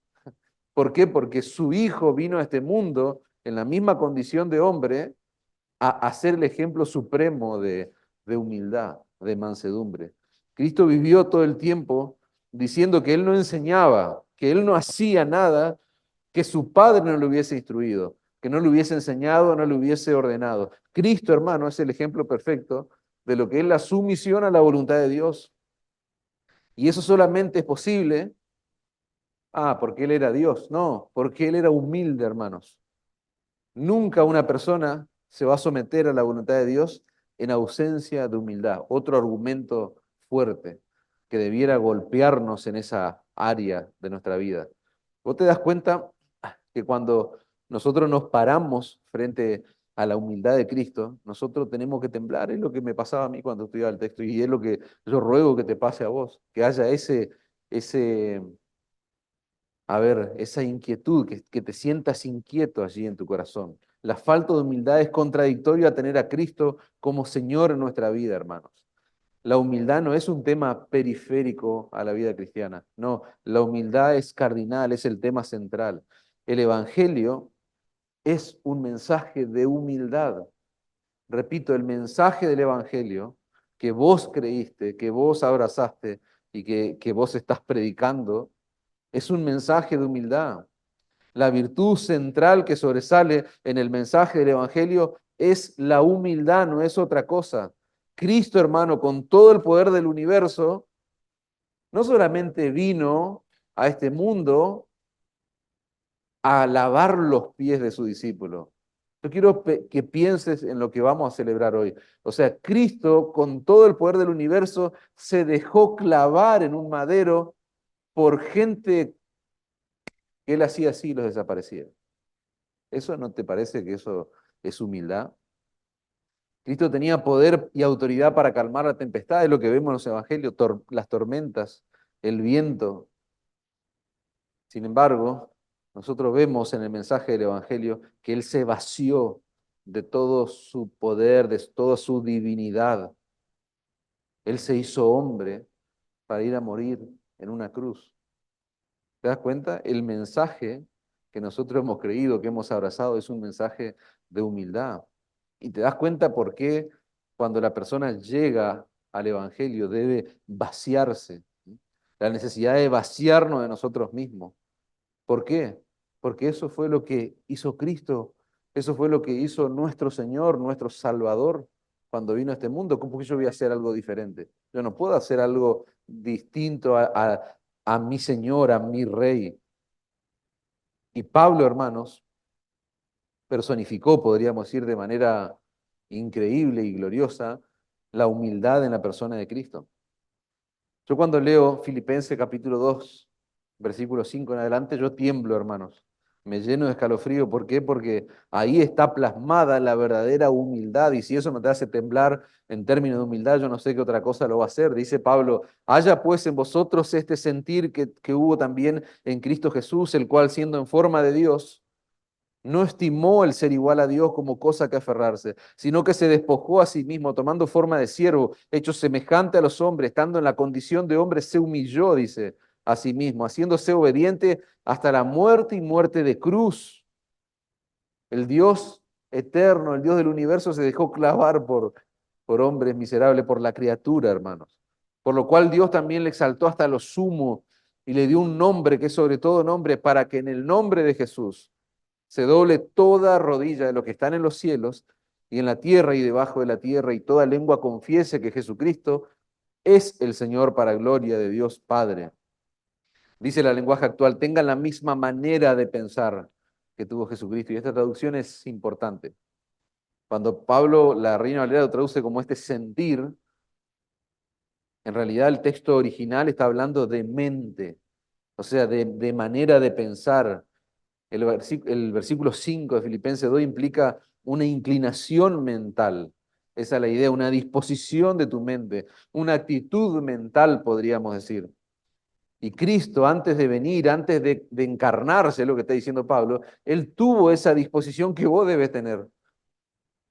¿Por qué? Porque su Hijo vino a este mundo en la misma condición de hombre a ser el ejemplo supremo de humildad, de mansedumbre. Cristo vivió todo el tiempo diciendo que Él no enseñaba, que Él no hacía nada que su Padre no le hubiese instruido, que no le hubiese enseñado, no le hubiese ordenado. Cristo, hermano, es el ejemplo perfecto de lo que es la sumisión a la voluntad de Dios. Y eso solamente es posible, porque Él era Dios. No, porque Él era humilde, hermanos. Nunca una persona se va a someter a la voluntad de Dios en ausencia de humildad. Otro argumento fuerte que debiera golpearnos en esa área de nuestra vida. ¿Vos te das cuenta que cuando nosotros nos paramos frente a la humildad de Cristo, nosotros tenemos que temblar? Es lo que me pasaba a mí cuando estudiaba el texto y es lo que yo ruego que te pase a vos, que haya ese esa inquietud, que te sientas inquieto allí en tu corazón. La falta de humildad es contradictorio a tener a Cristo como Señor en nuestra vida, hermanos. La humildad no es un tema periférico a la vida cristiana, no, la humildad es cardinal, es el tema central. El Evangelio es un mensaje de humildad. Repito, el mensaje del Evangelio que vos creíste, que vos abrazaste y que vos estás predicando, es un mensaje de humildad. La virtud central que sobresale en el mensaje del Evangelio es la humildad, no es otra cosa. Cristo, hermano, con todo el poder del universo, no solamente vino a este mundo a lavar los pies de su discípulo. Yo quiero que pienses en lo que vamos a celebrar hoy. O sea, Cristo, con todo el poder del universo, se dejó clavar en un madero por gente que él hacía así y los desaparecía. ¿Eso no te parece que eso es humildad? Cristo tenía poder y autoridad para calmar la tempestad, es lo que vemos en los evangelios, las tormentas, el viento. Sin embargo, nosotros vemos en el mensaje del evangelio que Él se vació de todo su poder, de toda su divinidad. Él se hizo hombre para ir a morir en una cruz. ¿Te das cuenta? El mensaje que nosotros hemos creído, que hemos abrazado, es un mensaje de humildad. Y te das cuenta por qué cuando la persona llega al Evangelio debe vaciarse. ¿Sí? La necesidad de vaciarnos de nosotros mismos. ¿Por qué? Porque eso fue lo que hizo Cristo, eso fue lo que hizo nuestro Señor, nuestro Salvador, cuando vino a este mundo. ¿Cómo que yo voy a hacer algo diferente? Yo no puedo hacer algo distinto a mi Señor, a mi Rey. Y Pablo, hermanos, personificó, podríamos decir de manera increíble y gloriosa, la humildad en la persona de Cristo. Yo cuando leo Filipenses capítulo 2, versículo 5 en adelante, yo tiemblo, hermanos. Me lleno de escalofrío. ¿Por qué? Porque ahí está plasmada la verdadera humildad. Y si eso no te hace temblar en términos de humildad, yo no sé qué otra cosa lo va a hacer. Dice Pablo, haya pues en vosotros este sentir que hubo también en Cristo Jesús, el cual siendo en forma de Dios, no estimó el ser igual a Dios como cosa que aferrarse, sino que se despojó a sí mismo, tomando forma de siervo, hecho semejante a los hombres, estando en la condición de hombre, se humilló, dice, a sí mismo, haciéndose obediente hasta la muerte y muerte de cruz. El Dios eterno, el Dios del universo, se dejó clavar por hombres miserables, por la criatura, hermanos. Por lo cual Dios también le exaltó hasta lo sumo y le dio un nombre que es sobre todo nombre, para que en el nombre de Jesús se doble toda rodilla de los que están en los cielos y en la tierra y debajo de la tierra, y toda lengua confiese que Jesucristo es el Señor, para gloria de Dios Padre. Dice la lenguaje actual, tengan la misma manera de pensar que tuvo Jesucristo. Y esta traducción es importante. Cuando Pablo, la Reina Valera, lo traduce como este sentir, en realidad el texto original está hablando de mente, o sea, de manera de pensar. El versículo 5 de Filipenses 2 implica una inclinación mental. Esa es la idea, una disposición de tu mente, una actitud mental, podríamos decir. Y Cristo, antes de venir, antes de encarnarse, lo que está diciendo Pablo, Él tuvo esa disposición que vos debes tener.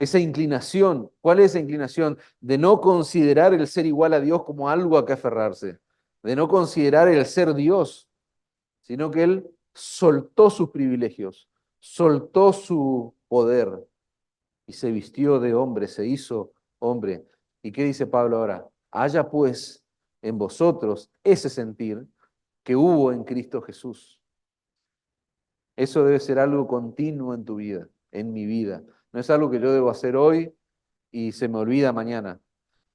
Esa inclinación. ¿Cuál es esa inclinación? De no considerar el ser igual a Dios como algo a que aferrarse. De no considerar el ser Dios, sino que Él soltó sus privilegios, soltó su poder y se vistió de hombre, se hizo hombre. ¿Y qué dice Pablo ahora? Haya pues en vosotros ese sentir que hubo en Cristo Jesús. Eso debe ser algo continuo en tu vida, en mi vida. No es algo que yo debo hacer hoy y se me olvida mañana,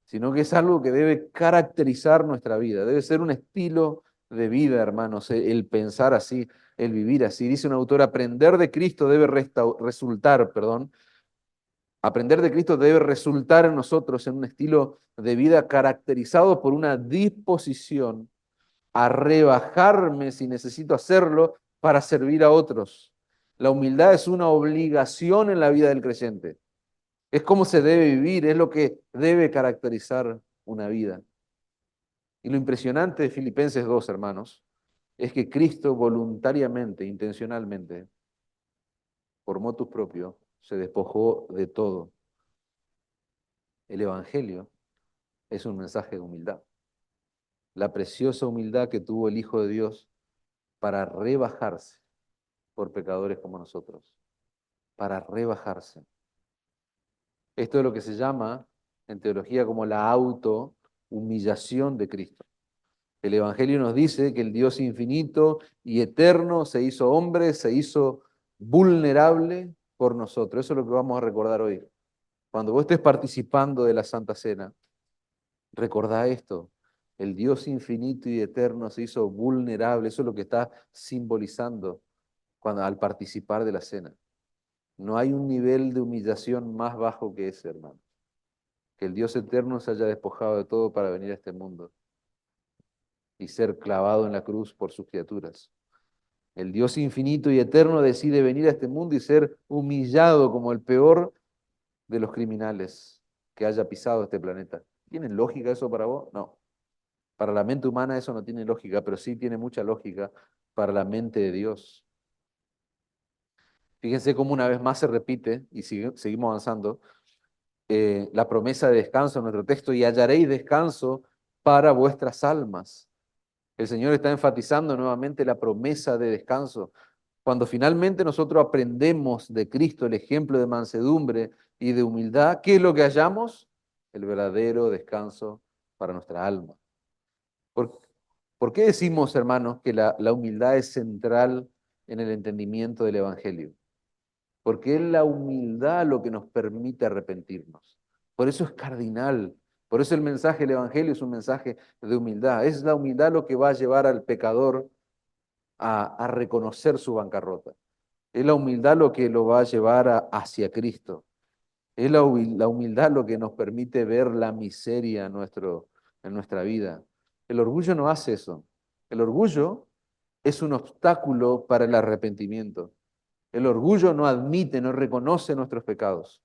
sino que es algo que debe caracterizar nuestra vida. Debe ser un estilo de vida, hermanos, el pensar así, el vivir así. Dice un autor, aprender de Cristo debe resultar, perdón, aprender de Cristo debe resultar en nosotros en un estilo de vida caracterizado por una disposición a rebajarme si necesito hacerlo para servir a otros. La humildad es una obligación en la vida del creyente. Es cómo se debe vivir, es lo que debe caracterizar una vida. Y lo impresionante de Filipenses 2, hermanos, es que Cristo voluntariamente, intencionalmente, por motus propio, se despojó de todo. El Evangelio es un mensaje de humildad. La preciosa humildad que tuvo el Hijo de Dios para rebajarse por pecadores como nosotros, para rebajarse. Esto es lo que se llama en teología como la autohumillación de Cristo. El Evangelio nos dice que el Dios infinito y eterno se hizo hombre, se hizo vulnerable por nosotros. Eso es lo que vamos a recordar hoy. Cuando vos estés participando de la Santa Cena, recordá esto. El Dios infinito y eterno se hizo vulnerable. Eso es lo que está simbolizando al participar de la cena. No hay un nivel de humillación más bajo que ese, hermano. Que el Dios eterno se haya despojado de todo para venir a este mundo y ser clavado en la cruz por sus criaturas. El Dios infinito y eterno decide venir a este mundo y ser humillado como el peor de los criminales que haya pisado este planeta. ¿Tiene lógica eso para vos? No. Para la mente humana eso no tiene lógica, pero sí tiene mucha lógica para la mente de Dios. Fíjense cómo una vez más se repite, y seguimos avanzando, la promesa de descanso en nuestro texto, y hallaréis descanso para vuestras almas. El Señor está enfatizando nuevamente la promesa de descanso. Cuando finalmente nosotros aprendemos de Cristo el ejemplo de mansedumbre y de humildad, ¿qué es lo que hallamos? El verdadero descanso para nuestra alma. ¿Por, por qué decimos, hermanos, que la humildad es central en el entendimiento del Evangelio? Porque es la humildad lo que nos permite arrepentirnos. Por eso es cardinal. Por eso el mensaje del Evangelio es un mensaje de humildad. Es la humildad lo que va a llevar al pecador a reconocer su bancarrota. Es la humildad lo que lo va a llevar hacia Cristo. Es la humildad lo que nos permite ver la miseria en nuestra vida. El orgullo no hace eso. El orgullo es un obstáculo para el arrepentimiento. El orgullo no admite, no reconoce nuestros pecados.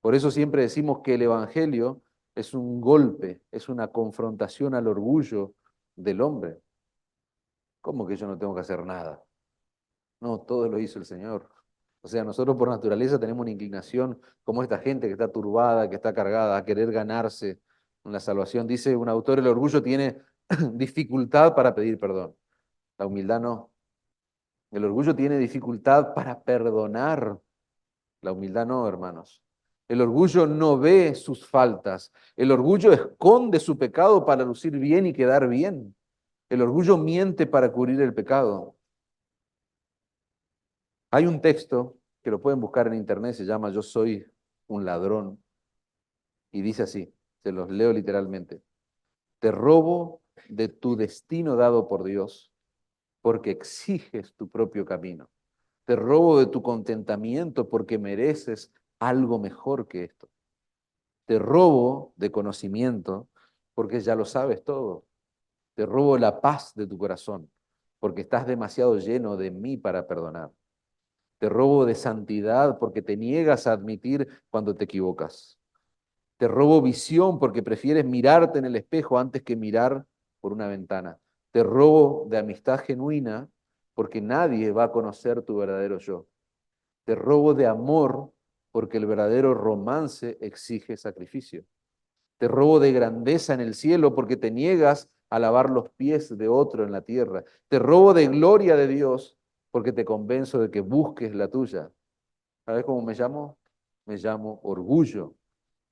Por eso siempre decimos que el Evangelio es un golpe, es una confrontación al orgullo del hombre. ¿Cómo que yo no tengo que hacer nada? No, todo lo hizo el Señor. O sea, nosotros por naturaleza tenemos una inclinación como esta gente que está turbada, que está cargada, a querer ganarse en la salvación. Dice un autor, el orgullo tiene dificultad para pedir perdón. La humildad no. El orgullo tiene dificultad para perdonar. La humildad no, hermanos. El orgullo no ve sus faltas. El orgullo esconde su pecado para lucir bien y quedar bien. El orgullo miente para cubrir el pecado. Hay un texto que lo pueden buscar en internet, se llama Yo soy un ladrón, y dice así, se los leo literalmente. Te robo de tu destino dado por Dios, porque exiges tu propio camino. Te robo de tu contentamiento porque mereces algo mejor que esto. Te robo de conocimiento porque ya lo sabes todo. Te robo la paz de tu corazón porque estás demasiado lleno de mí para perdonar. Te robo de santidad porque te niegas a admitir cuando te equivocas. Te robo visión porque prefieres mirarte en el espejo antes que mirar por una ventana. Te robo de amistad genuina porque nadie va a conocer tu verdadero yo. Te robo de amor porque el verdadero romance exige sacrificio. Te robo de grandeza en el cielo porque te niegas a lavar los pies de otro en la tierra. Te robo de gloria de Dios porque te convenzo de que busques la tuya. ¿Sabes cómo me llamo? Me llamo orgullo.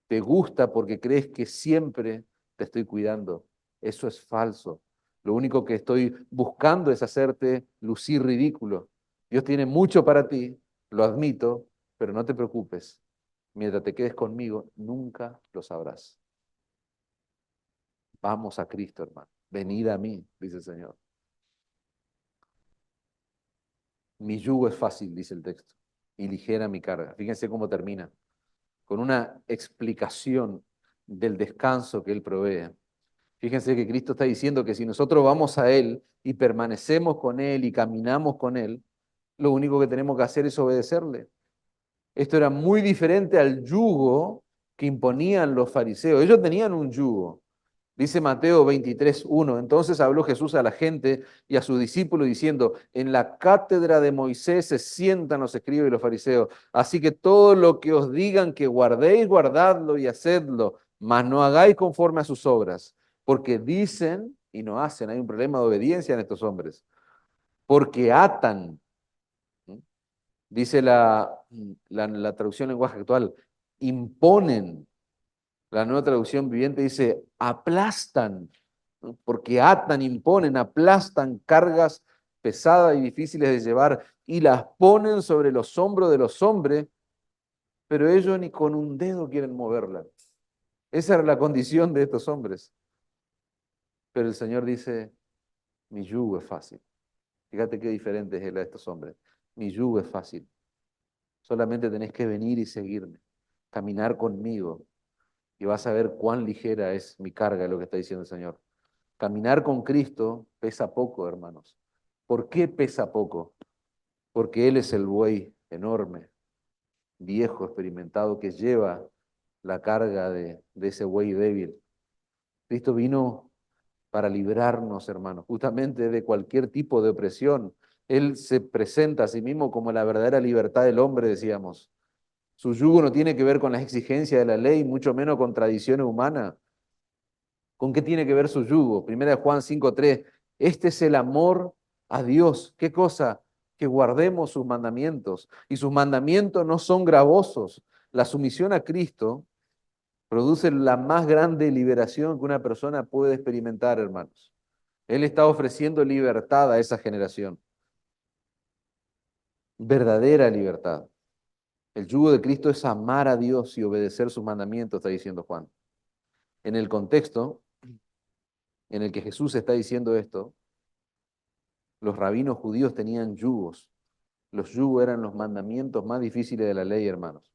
Te gusta porque crees que siempre te estoy cuidando. Eso es falso. Lo único que estoy buscando es hacerte lucir ridículo. Dios tiene mucho para ti, lo admito, pero no te preocupes. Mientras te quedes conmigo, nunca lo sabrás. Vamos a Cristo, hermano. Venid a mí, dice el Señor. Mi yugo es fácil, dice el texto, y ligera mi carga. Fíjense cómo termina, con una explicación del descanso que Él provee. Fíjense que Cristo está diciendo que si nosotros vamos a Él y permanecemos con Él y caminamos con Él, lo único que tenemos que hacer es obedecerle. Esto era muy diferente al yugo que imponían los fariseos. Ellos tenían un yugo. Dice Mateo 23:1. Entonces habló Jesús a la gente y a sus discípulos diciendo, en la cátedra de Moisés se sientan los escribas y los fariseos. Así que todo lo que os digan que guardéis, guardadlo y hacedlo, mas no hagáis conforme a sus obras, porque dicen y no hacen. Hay un problema de obediencia en estos hombres. Porque atan, ¿sí? Dice la traducción en lenguaje actual, imponen. La nueva traducción viviente dice, aplastan, ¿no? Porque atan, imponen, aplastan cargas pesadas y difíciles de llevar y las ponen sobre los hombros de los hombres, pero ellos ni con un dedo quieren moverla. Esa era la condición de estos hombres. Pero el Señor dice, mi yugo es fácil. Fíjate qué diferente es la de estos hombres. Mi yugo es fácil. Solamente tenés que venir y seguirme, caminar conmigo, y vas a ver cuán ligera es mi carga, lo que está diciendo el Señor. Caminar con Cristo pesa poco, hermanos. ¿Por qué pesa poco? Porque Él es el buey enorme, viejo, experimentado, que lleva la carga de ese buey débil. Cristo vino para librarnos, hermanos, justamente de cualquier tipo de opresión. Él se presenta a sí mismo como la verdadera libertad del hombre, decíamos. Su yugo no tiene que ver con las exigencias de la ley, mucho menos con tradiciones humanas. ¿Con qué tiene que ver su yugo? Primera de Juan 5:3. Este es el amor a Dios. ¿Qué cosa? Que guardemos sus mandamientos. Y sus mandamientos no son gravosos. La sumisión a Cristo produce la más grande liberación que una persona puede experimentar, hermanos. Él está ofreciendo libertad a esa generación. Verdadera libertad. El yugo de Cristo es amar a Dios y obedecer sus mandamientos, está diciendo Juan. En el contexto en el que Jesús está diciendo esto, los rabinos judíos tenían yugos. Los yugos eran los mandamientos más difíciles de la ley, hermanos.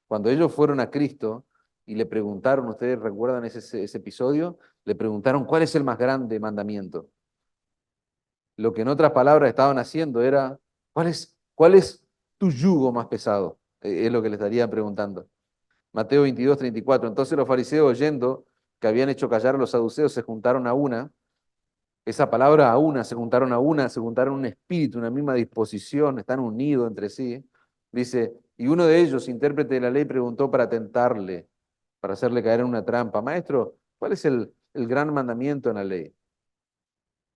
Cuando ellos fueron a Cristo y le preguntaron, ¿ustedes recuerdan ese episodio? Le preguntaron, ¿cuál es el más grande mandamiento? Lo que en otras palabras estaban haciendo era, ¿cuál es tu yugo más pesado? Es lo que le estarían preguntando. Mateo 22:34. Entonces los fariseos, oyendo que habían hecho callar a los saduceos, se juntaron a una. Esa palabra a una, se juntaron a una, se juntaron un espíritu, una misma disposición, están unidos entre sí. Dice, y uno de ellos, intérprete de la ley, preguntó para tentarle, para hacerle caer en una trampa. Maestro, ¿cuál es el gran mandamiento en la ley?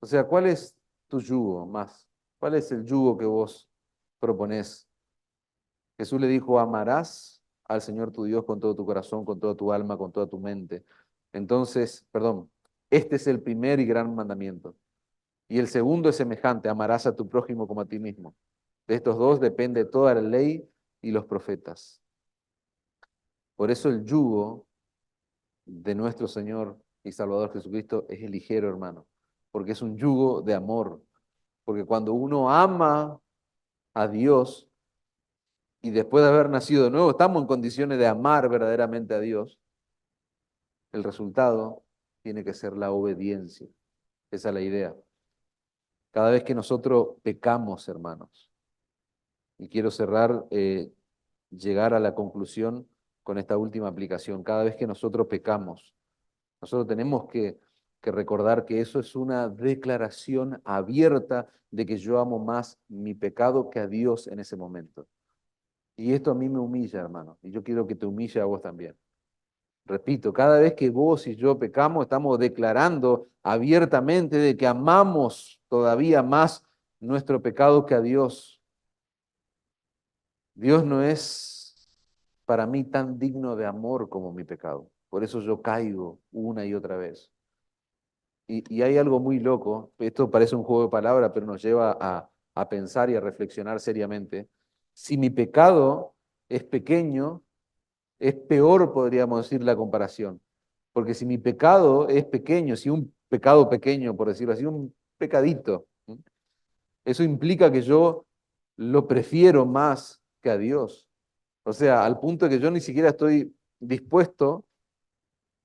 O sea, ¿cuál es tu yugo más? ¿Cuál es el yugo que vos proponés? Jesús le dijo, amarás al Señor tu Dios con todo tu corazón, con toda tu alma, con toda tu mente. Entonces, perdón, este es el primer y gran mandamiento. Y el segundo es semejante, amarás a tu prójimo como a ti mismo. De estos dos depende toda la ley y los profetas. Por eso el yugo de nuestro Señor y Salvador Jesucristo es ligero, hermano, porque es un yugo de amor. Porque cuando uno ama a Dios y después de haber nacido de nuevo, estamos en condiciones de amar verdaderamente a Dios, el resultado tiene que ser la obediencia. Esa es la idea. Cada vez que nosotros pecamos, hermanos, y quiero cerrar, llegar a la conclusión con esta última aplicación. Cada vez que nosotros pecamos, nosotros tenemos que recordar que eso es una declaración abierta de que yo amo más mi pecado que a Dios en ese momento. Y esto a mí me humilla, hermano, y yo quiero que te humille a vos también. Repito, cada vez que vos y yo pecamos, estamos declarando abiertamente de que amamos todavía más nuestro pecado que a Dios. Dios no es para mí tan digno de amor como mi pecado. Por eso yo caigo una y otra vez. Y hay algo muy loco, esto parece un juego de palabras, pero nos lleva a pensar y a reflexionar seriamente. Si mi pecado es pequeño, es peor, podríamos decir, la comparación. Porque si mi pecado es pequeño, si un pecado pequeño, por decirlo así, un pecadito, ¿sí? Eso implica que yo lo prefiero más que a Dios. O sea, al punto de que yo ni siquiera estoy dispuesto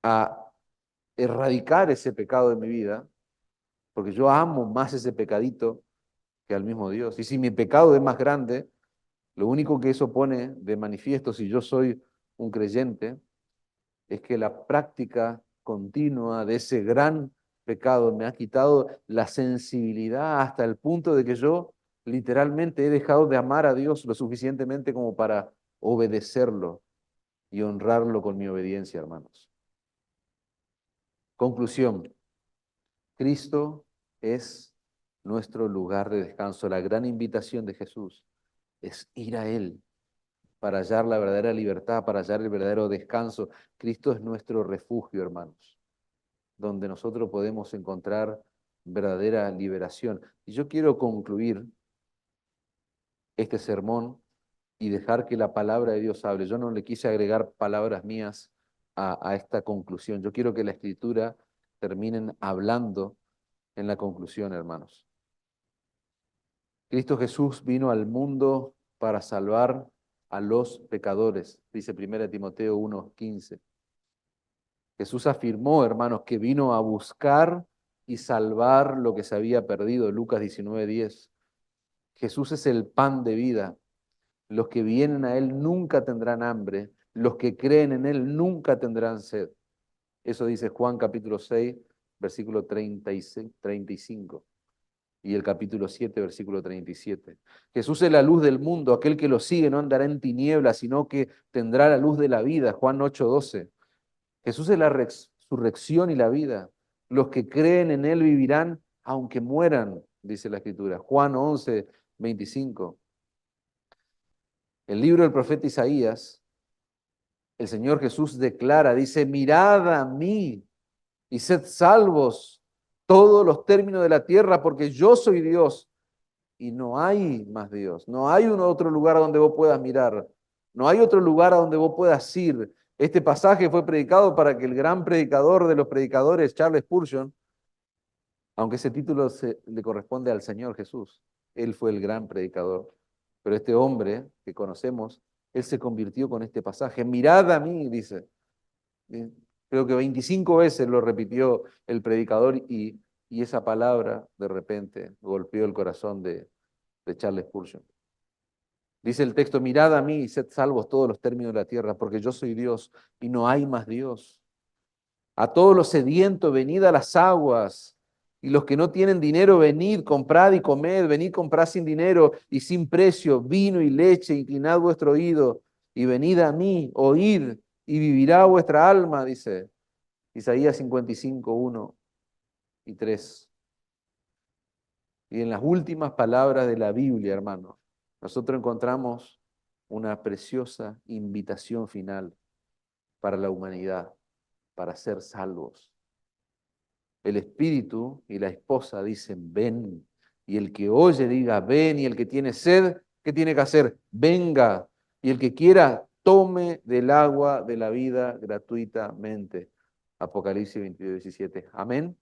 a erradicar ese pecado de mi vida, porque yo amo más ese pecadito que al mismo Dios. Y si mi pecado es más grande, lo único que eso pone de manifiesto, si yo soy un creyente, es que la práctica continua de ese gran pecado me ha quitado la sensibilidad hasta el punto de que yo literalmente he dejado de amar a Dios lo suficientemente como para obedecerlo y honrarlo con mi obediencia, hermanos. Conclusión, Cristo es nuestro lugar de descanso. La gran invitación de Jesús es ir a Él para hallar la verdadera libertad, para hallar el verdadero descanso. Cristo es nuestro refugio, hermanos, donde nosotros podemos encontrar verdadera liberación. Y yo quiero concluir este sermón y dejar que la palabra de Dios hable. Yo no le quise agregar palabras mías a esta conclusión. Yo quiero que la Escritura terminen hablando en la conclusión, hermanos. Cristo Jesús vino al mundo para salvar a los pecadores, dice 1 Timoteo 1:15. Jesús afirmó, hermanos, que vino a buscar y salvar lo que se había perdido, Lucas 19:10. Jesús es el pan de vida. Los que vienen a Él nunca tendrán hambre, los que creen en Él nunca tendrán sed. Eso dice Juan capítulo 6, versículo 36, 35. Y el capítulo 7, versículo 37. Jesús es la luz del mundo, aquel que lo sigue no andará en tinieblas, sino que tendrá la luz de la vida, Juan 8:12. Jesús es la resurrección y la vida. Los que creen en Él vivirán aunque mueran, dice la Escritura. Juan 11:25. El libro del profeta Isaías, el Señor Jesús declara, dice, mirad a mí y sed salvos todos los términos de la tierra, porque yo soy Dios y no hay más Dios. No hay un otro lugar a donde vos puedas mirar. No hay otro lugar a donde vos puedas ir. Este pasaje fue predicado para que el gran predicador de los predicadores, Charles Spurgeon, aunque ese título le corresponde al Señor Jesús, él fue el gran predicador. Pero este hombre que conocemos, él se convirtió con este pasaje. Mirad a mí, dice. Creo que 25 veces lo repitió el predicador y esa palabra de repente golpeó el corazón de Charles Spurgeon. Dice el texto, mirad a mí y sed salvos todos los términos de la tierra, porque yo soy Dios y no hay más Dios. A todos los sedientos, venid a las aguas, y los que no tienen dinero, venid, comprad y comed, venid, comprad sin dinero y sin precio, vino y leche, inclinad vuestro oído, y venid a mí, oíd, y vivirá vuestra alma, dice Isaías 55, 1 y 3. Y en las últimas palabras de la Biblia, hermanos, nosotros encontramos una preciosa invitación final para la humanidad, para ser salvos. El espíritu y la esposa dicen, ven. Y el que oye diga, ven. Y el que tiene sed, ¿qué tiene que hacer? Venga. Y el que quiera, tome del agua de la vida gratuitamente. Apocalipsis 22:17. Amén.